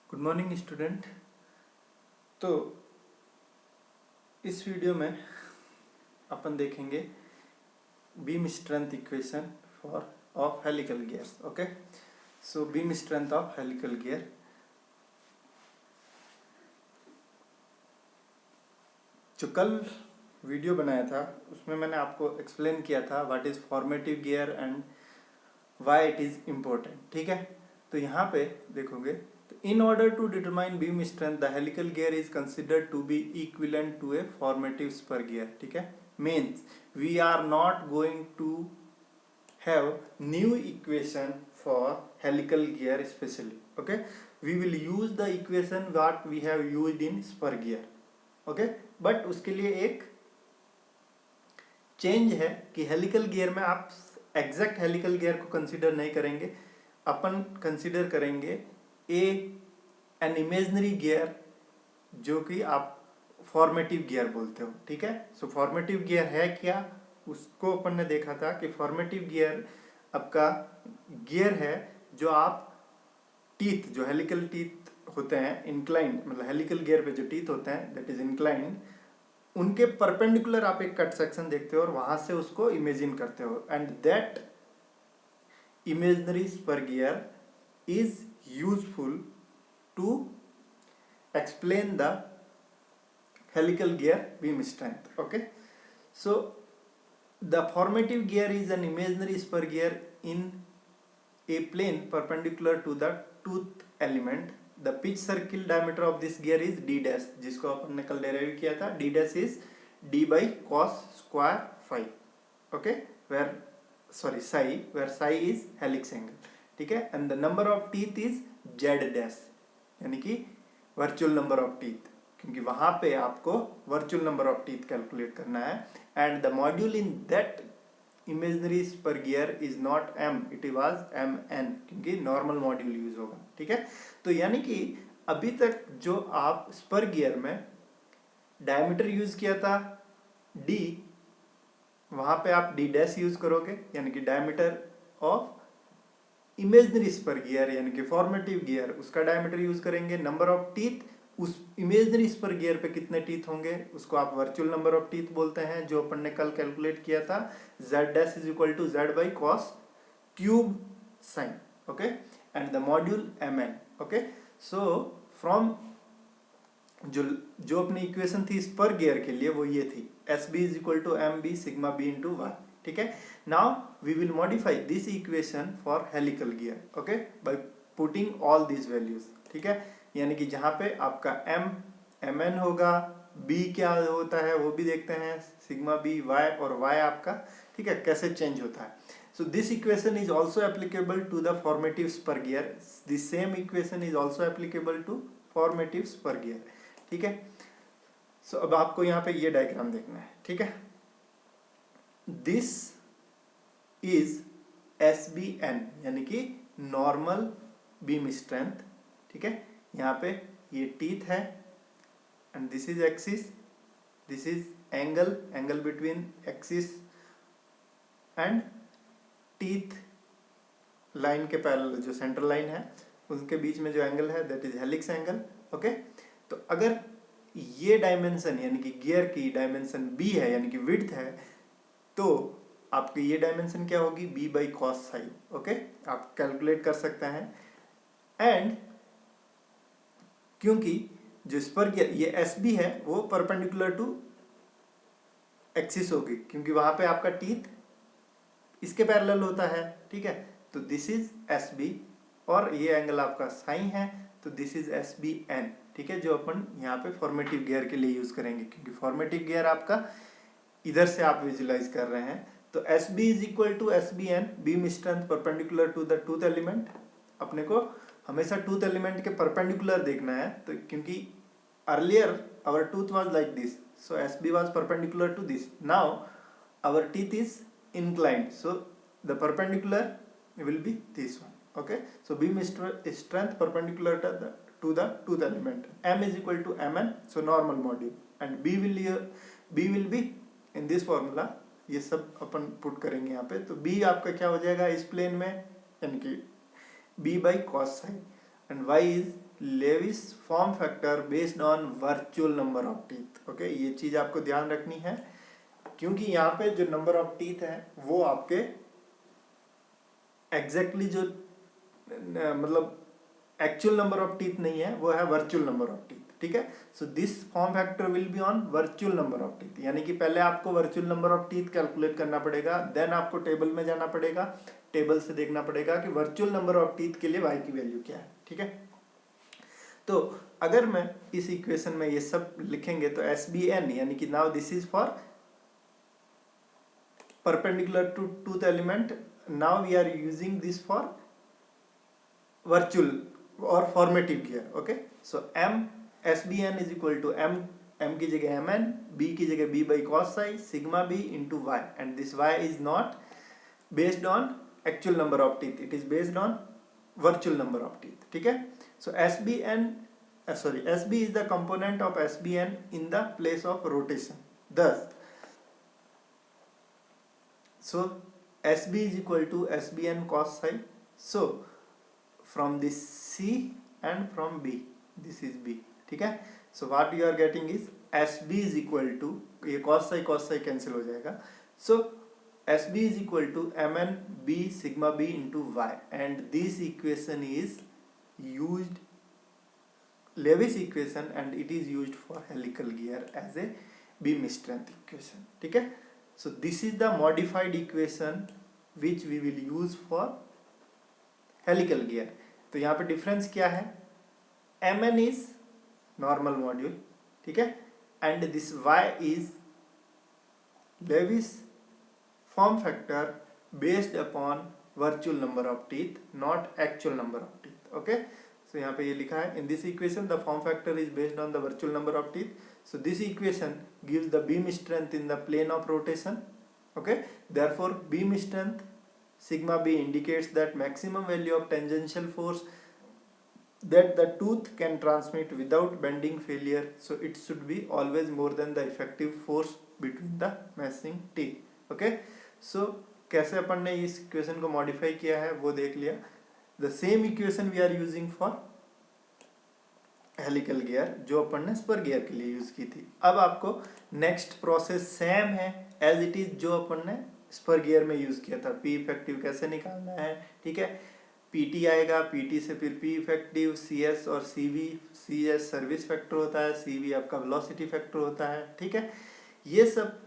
Good morning student. तो इस video में अपन देखेंगे beam strength equation for of helical gears. Okay, so beam strength of helical gear. जो कल वीडियो बनाया था उसमें मैंने आपको एक्सप्लेन किया था what is formative gear and why it is important. ठीक है, तो यहाँ पे देखोगे in order to determine beam strength the helical gear is considered to be equivalent to a formative spur gear. ठीक है, means we are not going to have new equation for helical gear specially. Okay, we will use the equation what we have used in spur gear. Okay, but उसके लिए एक change है कि helical gear में आप exact helical gear को consider नहीं करेंगे, अपन कंसीडर करेंगे एन इमेजनरी गियर जो कि आप फॉर्मेटिव गियर बोलते हो। ठीक है, सो फॉर्मेटिव गियर है क्या, उसको अपन ने देखा था कि फॉर्मेटिव गियर आपका गियर है जो आप टीथ, जो हेलिकल टीथ होते हैं इंक्लाइंड, मतलब हेलिकल गियर पे जो टीथ होते हैं दैट इज इंक्लाइंड, उनके परपेंडिकुलर आप एक कट सेक्शन देखते हो और वहां से उसको इमेजिन करते हो, and that imaginary spur gear is useful to explain the helical gear beam strength. Okay, so the formative gear is an imaginary spur gear in a plane perpendicular to the tooth element. The pitch circle diameter of this gear is d dash, जिसको अपन ने कल derive किया था। d dash is d by cos square phi. Okay, where psi is helix angle. ठीक है, and the number of teeth is Z dash, यानी कि virtual number of teeth, क्योंकि वहां पे आपको virtual number of teeth calculate करना है। And the module in that imaginary spur gear is not M, it was M N, क्योंकि normal module use होगा। ठीक है, तो यानी कि अभी तक जो आप स्पर गियर में डायमीटर यूज किया था डी, वहां पे आप डी डैश यूज करोगे, यानी कि diameter of imaginary spur gear यानी कि फॉर्मेटिव गियर, उसका डायमीटर यूज करेंगे। नंबर ऑफ टीथ, उस इमेजनरी स्पर गियर पे कितने टीथ होंगे उसको आप वर्चुअल नंबर ऑफ टीथ बोलते हैं, जो अपन ने कल कैलकुलेट किया था। z dash is equal to z by cos cube sine. Okay, and the module mn। Okay, so from जो अपनी इक्वेशन थी स्पर गियर के लिए वो ये थी, S B is equal to M B sigma B into Y. ठीक है, now we will modify this equation for helical gear, okay, by putting all this values. ठीक है, यानी कि जहां पे आपका एम एन होगा, बी क्या होता है वो भी देखते हैं, सिग्मा बी वाई, और वाई आपका ठीक है कैसे चेंज होता है। So this equation is also applicable to the formative spur gear, this same equation is also applicable to formative spur gear. ठीक है, सो अब आपको यहाँ पे ये डायग्राम देखना है। ठीक है, this is S B N, यानी कि नॉर्मल बीम स्ट्रेंथ। ठीक है, यहाँ पे ये टीथ है and this is axis, this is angle between axis and teeth line के पैरेलल, जो सेंट्रल लाइन है उनके बीच में जो एंगल है that is helix angle. Okay, तो अगर ये डायमेंशन यानी कि गियर की डायमेंशन b है यानी कि विड्थ है, तो आपकी ये डायमेंशन क्या होगी, b by cos psi. Okay, आप कैलकुलेट कर सकते हैं। एंड क्योंकि जो स्पर गियर ये एस बी है वो परपेंडिकुलर टू एक्सिस होगी, क्योंकि वहां पे आपका टीथ इसके पैरेलल होता है। ठीक है, तो दिस इज एस बी और ये एंगल आपका साइन है, तो this is S B N. ठीक है, जो अपन यहाँ पे फॉर्मेटिव गियर के लिए यूज करेंगे, क्योंकि फॉर्मेटिव गियर आपका इधर से आप विजुलाइज कर रहे हैं। तो S B is equal to S B N, beam strength perpendicular to the tooth element. अपने को हमेशा टूथ एलिमेंट के परपेंडिकुलर देखना है, तो क्योंकि earlier our tooth was like this, so S B was perpendicular to this, now our teeth is inclined, so the perpendicular will be this one. Okay, so beam strength perpendicular to the tooth element, m is equal to mn, so normal module, and b will be in this formula, ये सब अपन put करेंगे यहाँ पे। तो b आपका क्या हो जाएगा इस प्लेन में, यानी कि b by cos sine, and y is Lewis form factor based on virtual number of teeth. Okay, ये चीज आपको ध्यान रखनी है, क्योंकि यहाँ पे जो नंबर ऑफ टीथ है वो आपके एग्जैक्टली जो मतलब एक्चुअल नंबर ऑफ टीथ नहीं है, वो है वर्चुअल नंबर ऑफ टीथ। ठीक है, so this form factor will be on virtual number of teeth, यानी कि पहले आपको virtual number of teeth calculate करना पड़ेगा, देन आपको टेबल में जाना पड़ेगा, टेबल से देखना पड़ेगा कि वर्चुअल नंबर ऑफ टीथ के लिए y की वैल्यू क्या है। ठीक है, तो अगर मैं इस इक्वेशन में ये सब लिखेंगे तो SBN यानी कि now this is for perpendicular to tooth element, now we are using this for virtual or formative gear. Okay, so m SBN is equal to m की जगह mn, b की जगह b by cos psi sigma b into y, and this y is not based on actual number of teeth, it is based on virtual number of teeth. ठीक है, so SB is the component of SBN in the place of rotation. Thus so SB is equal to SBN cos psi. So from this C and from B, this is B. ठीक है, so what you are getting is SB is equal to, ये cos psi cancel हो जाएगा, so SB is equal to mn b sigma b into y, and this equation is used Lewis equation, and it is used for helical gear as a beam strength equation. ठीक है, so this is the modified equation which we will use for helical gear. तो यहाँ पे difference क्या है, mn is normal module, ठीक है, and this y is Lewis form factor based upon virtual number of teeth, not actual number of teeth. Okay, so यहाँ पे ये लिखा है, in this equation the form factor is based on the virtual number of teeth. So this equation gives the beam strength in the plane of rotation. Okay, therefore beam strength sigma b indicates that maximum value of tangential force that the tooth can transmit without bending failure. So it should be always more than the effective force between the meshing teeth. Okay, so कैसे अपन ने इस equation को modify किया है वो देख लिया. The same equation we are using for helical gear जो अपन ने स्पर गियर के लिए यूज की थी. अब आपको नेक्स्ट प्रोसेस सेम है एज इट इज जो अपन ने स्पर गियर में यूज किया था. पी इफेक्टिव कैसे निकालना है, ठीक है, पीटी आएगा, पीटी से फिर पी इफेक्टिव, सीएस और सीवी. सीएस सर्विस फैक्टर होता है, सीवी आपका वेलोसिटी फैक्टर होता है. ठीक है, ये सब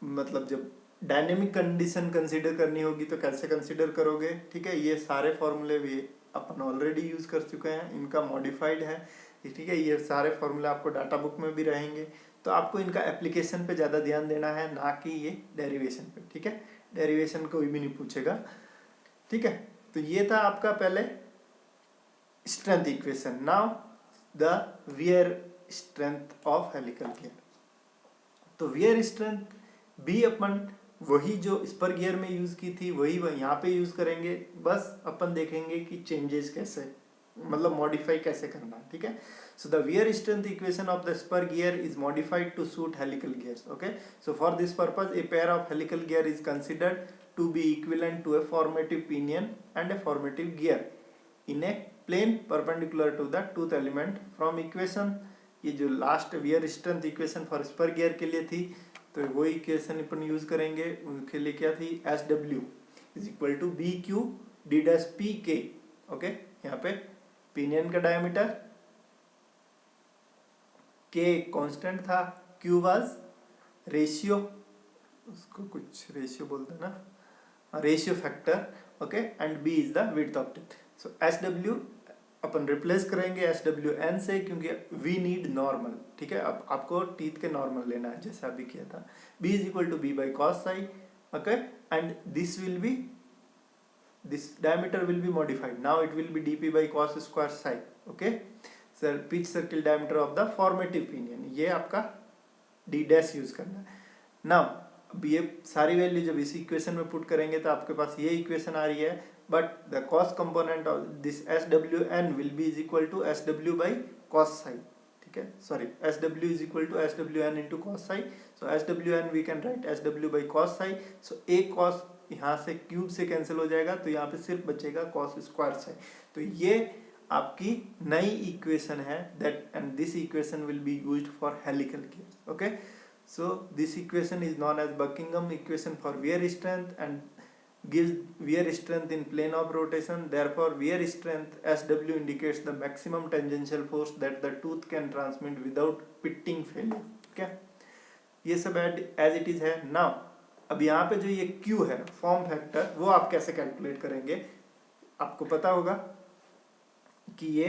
मतलब जब डायनेमिक कंडीशन कंसीडर करनी होगी तो कैसे कंसीडर करोगे. ठीक है, ये सारे फॉर्मूले भी अपन ऑलरेडी यूज कर चुके हैं, इनका मॉडिफाइड है. ठीक है, ये सारे फॉर्मूले आपको डाटा बुक में भी रहेंगे, तो आपको इनका एप्लीकेशन पे ज़्यादा ध्यान देना है, ना कि ये डेरिवेशन पे. ठीक है, डेरिवेशन कोई भी नहीं पूछेगा. ठीक है, तो ये था आपका पहले strength equation. Now the wear strength of helical gear. तो वियर स्ट्रेंथ भी अपन वही जो स्पर गियर में यूज की थी वही यहाँ पे यूज करेंगे. बस अपन देखेंगे कि चेंजेस कैसे मतलब मॉडिफाई कैसे करना है. ठीक है, so the wear strength equation of the spur gear is modified to suit helical gears. Okay, so for this purpose a pair of helical gear is considered to be equivalent to a formative pinion and a formative gear in a plane perpendicular to the tooth element. From equation, ये जो last wear strength equation for spur gear के लिए थी, तो वो equation अपन use करेंगे. उनके लिए क्या थी, S W is equal to B Q D dash P K. Okay, यहाँ पे पिनियन का डायमीटर, के कांस्टेंट था, क्यू वाज रेशियो, उसको कुछ रेशियो बोलते हैं ना, ratio factor. Okay, and B is the width of teeth. So S W अपन रिप्लेस करेंगे एस डब्ल्यू एन से, क्योंकि वी नीड नॉर्मल. ठीक है, अब आपको टीथ के नॉर्मल लेना है जैसा अभी किया था. B is equal to B by cos psi. Okay, and this will be, this diameter will be modified. Now it will be D P by cos square psi. Okay, sir pitch circle diameter of the formative pinion, ये आपका D dash use करना है. Now अब ये सारी value जब इस equation में पुट करेंगे तो आपके पास ये इक्वेशन आ रही है, but the cos component of this SWN will be is equal to SW by cos psi. ठीक है, sorry, SW is equal to SWN into cos psi. So SWN we can write SW by cos psi. So एक cos यहाँ से cube से cancel हो जाएगा, तो यहाँ पे सिर्फ बचेगा cos स्क्वायर psi. तो ये आपकी नई इक्वेशन है that, and this equation will be used for helical gear. Okay, so this equation is known as Buckingham equation for wear strength and gives wear strength in plane of rotation. Therefore wear strength SW indicates the maximum tangential force that the tooth can transmit without pitting failure. okay, ये सब as it is है. Now अब यहाँ पे जो ये Q है form factor, वो आप कैसे कैलकुलेट करेंगे. आपको पता होगा कि ये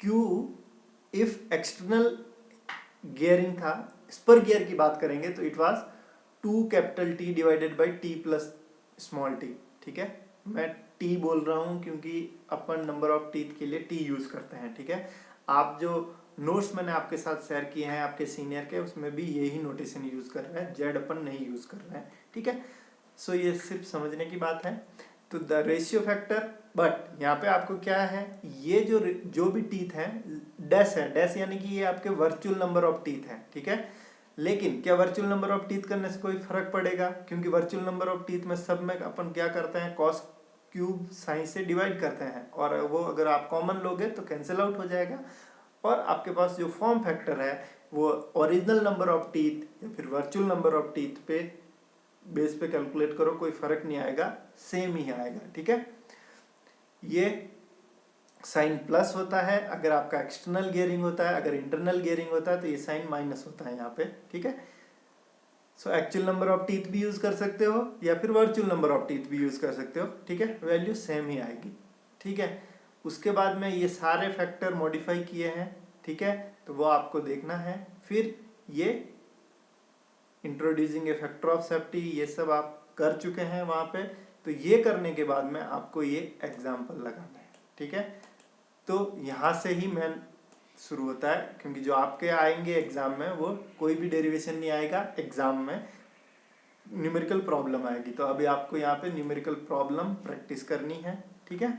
Q इफ एक्सटर्नल गियरिंग था, स्पर गियर की बात करेंगे तो it was 2 capital T divided by T plus small t. ठीक है, मैं T बोल रहा हूँ क्योंकि अपन नंबर ऑफ टीथ के लिए T यूज करते हैं. ठीक है, आप जो नोट्स मैंने आपके साथ शेयर किए हैं आपके सीनियर के, उसमें भी यही नोटेशन यूज कर रहे हैं, जेड अपन नहीं यूज कर रहे हैं. ठीक है, सो ये सिर्फ समझने की बात है. तो द रेशियो फैक्टर, बट यहाँ पे आपको क्या है, ये जो भी टीथ है डैश है, डैश यानी कि ये आपके वर्चुअल नंबर ऑफ टीथ है. ठीक है, लेकिन क्या वर्चुअल नंबर ऑफ टीथ करने से कोई फर्क पड़ेगा, क्योंकि वर्चुअल नंबर ऑफ टीथ में सब में अपन क्या करते हैं, कॉस क्यूब साइन से डिवाइड करते हैं, और वो अगर आप कॉमन लोगे तो कैंसिल आउट हो जाएगा, और आपके पास जो फॉर्म फैक्टर है वो ओरिजिनल नंबर ऑफ टीथ या फिर वर्चुअल नंबर ऑफ टीथ पे बेस पे कैलकुलेट करो, कोई फर्क नहीं आएगा, सेम ही आएगा. ठीक है, ये साइन प्लस होता है अगर आपका एक्सटर्नल गियरिंग होता है, अगर इंटरनल गियरिंग होता है तो ये साइन माइनस होता है यहाँ पे. ठीक है, so actual number of teeth भी यूज कर सकते हो या फिर वर्चुअल नंबर ऑफ टीथ भी यूज कर सकते हो. ठीक है, वैल्यू सेम ही आएगी. ठीक है, उसके बाद में ये सारे फैक्टर मॉडिफाई किए हैं. ठीक है, तो वो आपको देखना है. फिर ये introducing A factor of safety, ये सब आप कर चुके हैं वहां पे. तो ये करने के बाद में आपको ये एग्जाम्पल लगाना है. ठीक है, तो यहाँ से ही मेन शुरू होता है, क्योंकि जो आपके आएंगे एग्जाम में वो कोई भी डेरिवेशन नहीं आएगा, एग्जाम में न्यूमेरिकल प्रॉब्लम आएगी. तो अभी आपको यहाँ पे न्यूमेरिकल प्रॉब्लम प्रैक्टिस करनी है. ठीक है.